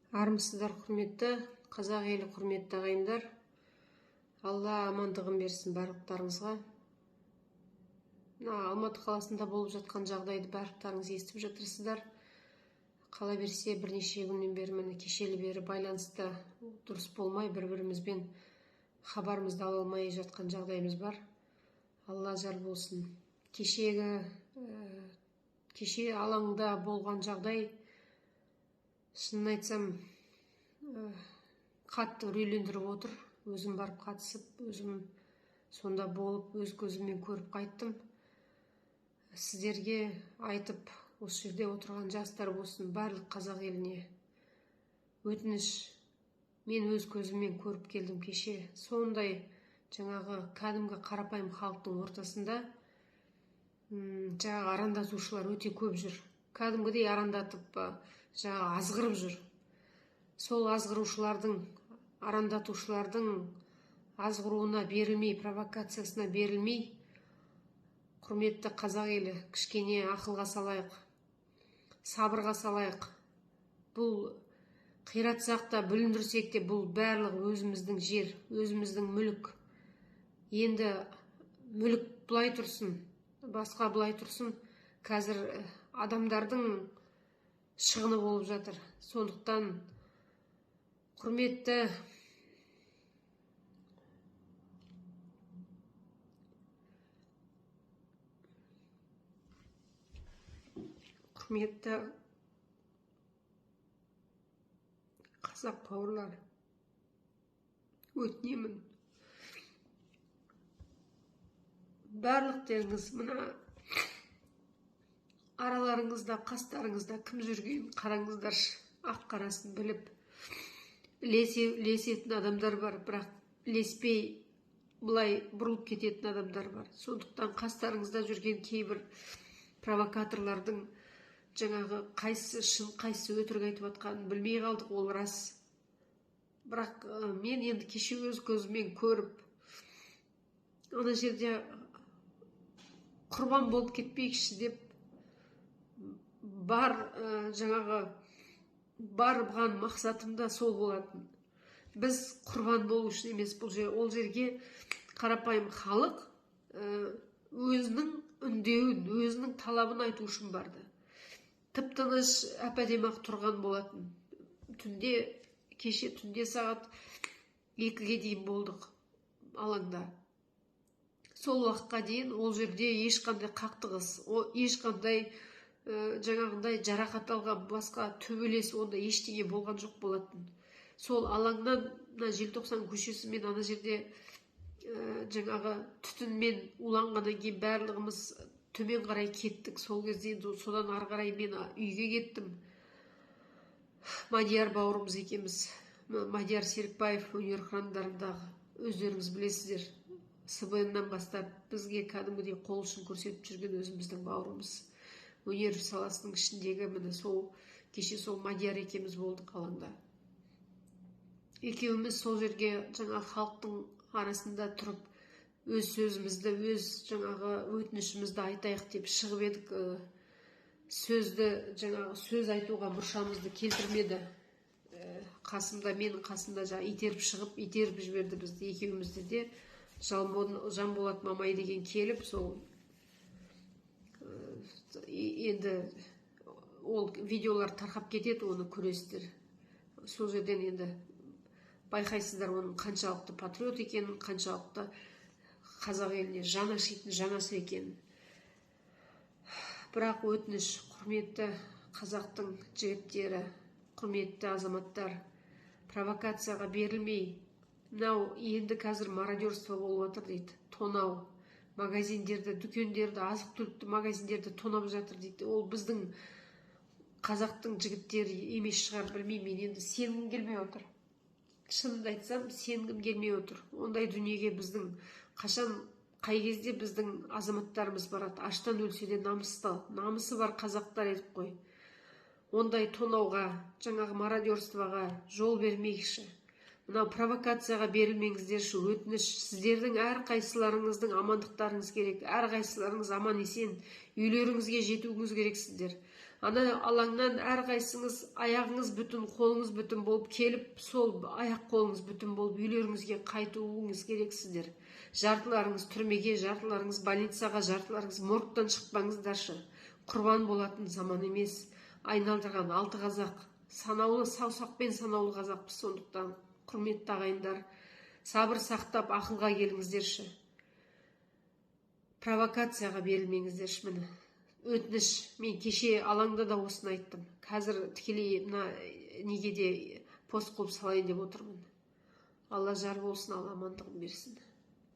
Армысыздар, құрметті қазақ елі, құрметті ағайындар. Алла амандығын берсін барлықтарыңызға. Алматы қаласында болып жатқан жағдайды барлықтарыңыз естіп жатырсыздар. Қала берсе бірнеше күннен бері, міне кешелі бері байланысты дұрыс болмай, бір-бірімізбен хабарымызды ала алмай жатқан жағдайымыз бар. Алла жар болсын. Кеше алаңда болған жағдай, шынын айтсам, қатты үрейлендіріп отыр. Өзім барып қатысып, өзім сонда болып, өз көзіммен көріп қайттым. Сіздерге айтып, осы жерде отырған жастар болсын, барлық қазақ еліне өтініш. Мен өз көзіммен көріп келдім кеше. Сондай жаңағы кәдімгі қарапайым халықтың ортасында жаңағы арандатушылар өте көп жүр. Кәдімгідей арандатып, жаңағы азғырып жүр. Сол азғырушылардың, арандатушылардың азғыруына берілмей, провокациясына берілмей, құрметті қазақ елі, кішкене ақылға салайық, сабырға салайық. Бұл қиратсақ та, бүліндірсек те, бұл барлығы өзіміздің жер, өзіміздің мүлік. Енді мүлік бұлай тұрсын, басқа бұлай тұрсын, қазір адамдардың шығыны болып жатыр. Сондықтан құрметті қазақ бауырлар, өтінемін, барлықтарыңыз мына араларыңызда, қастарыңызда кім жүрген қараңыздаршы, ақ қарасын біліп. Ілесетін адамдар бар, бірақ ілеспей бұлай бұрылып кететін адамдар бар. Сондықтан қастарыңызда жүрген кейбір провокаторлардың жаңағы қайсы шын, қайсы өтірік айтып жатқанын білмей қалдық, ол рас. Бірақ мен енді кеше өз көзіммен көріп, ана жерде құрбан болып кетпейікші деп барған мақсатым да сол болатын. Біз құрбан болу үшін емес, ол жерге қарапайым халық өзінің үндеуін, өзінің талабын айту үшін барды. Тып-тыныш әп-әдемі-ақ тұрған болатын. Кеше түнде сағат 2-ге дейін болдық алаңда. Сол уақытқа дейін ол жерде ешқандай қақтығыс, ешқандай жаңағындай жарақат алған, басқа төбелес, онда ештеңе болған жоқ болатын. Сол алаңнан желтоқсан көшесі мен ана жерде жаңағы түтінмен уланғаннан кейін барлығымыз төмен қарай кеттік. Сол кезде содан ары қарай мен үйге кеттім. Мадияр бауырымыз екеміз, Мадияр Серікбаев өнер храмдарындағы, өздеріңіз білесіздер, СБН-нан бастап бізге кәдімгідей қол ұшын көрсетіп жүрген өзіміздің бауырымыз. Өнер саласының ішіндегі міне кеше сол Мадияр екеміз болдық алаңда. Екеуміз сол жерге жаңа халықтың арасында тұрып, өз сөзімізді, өз жаңағы өтінішімізді айтайық деп шығып едік. Сөз айтуға мұршамызды келтірмеді. Менің қасымда итеріп шығып, итеріп жіберді бізді екеумізді де. Жанболат Мамай деген келіп, сол енді ол видеолар тарқап кетеді, оны көресіздер. Сол жерден енді байқайсыздар оның қаншалықты патриот екенін, қаншалықты қазақ еліне жан ашитын жанашыр екенін. Бірақ өтініш, құрметті қазақтың жігіттері, құрметті азаматтар, провокацияға берілмей, мынау енді қазір мародерство болып жатыр дейді, тонау, магазиндерді, дүкендерді, азық-түлікті магазиндерді тонап жатыр дейді. Ол біздің қазақтың жігіттері емес шығар, білмеймін, мен енді сенгім келмей отыр. Шынымды айтсам, сенгім келмей отыр. Ондай дүниеге біздің қай кезде біздің азаматтарымыз барады, аштан өлсе де намысы бар қазақтар едік қой. Ондай тонауға, жаңағы мародерствоға жол бермейікші. Мынау провокацияға берілмеңіздерші, өтініш. Сіздердің әрқайсыларыңыздың амандықтарыңыз керек, әрқайсыларыңыз аман есен үйлеріңізге жетуіңіз керексіздер. ана алаңнан әрқайсыңыз аяғыңыз бүтін, қолыңыз бүтін болып келіп, сол аяқ қолыңыз бүтін болып үйлеріңізге қайтуыңыз керексіздер. Жартыларыңыз түрмеге, жартыларыңыз больницаға, жартыларыңыз моргтан шықпаңыздаршы. Құрбан болатын заман емес. Айналдырған 6 қазақ, санаулы саусақпен санаулы қазақпыз. Сондықтан құрметті ағайындар, сабыр сақтап ақылға келіңіздерші. Провокацияға берілмеңіздерші. Міне өтініш, мен кеше алаңда да осыны айттым. Қазір тікелей мына неге де пост қылып салайын деп отырмын. Алла жар болсын, Алла амандығын берсін.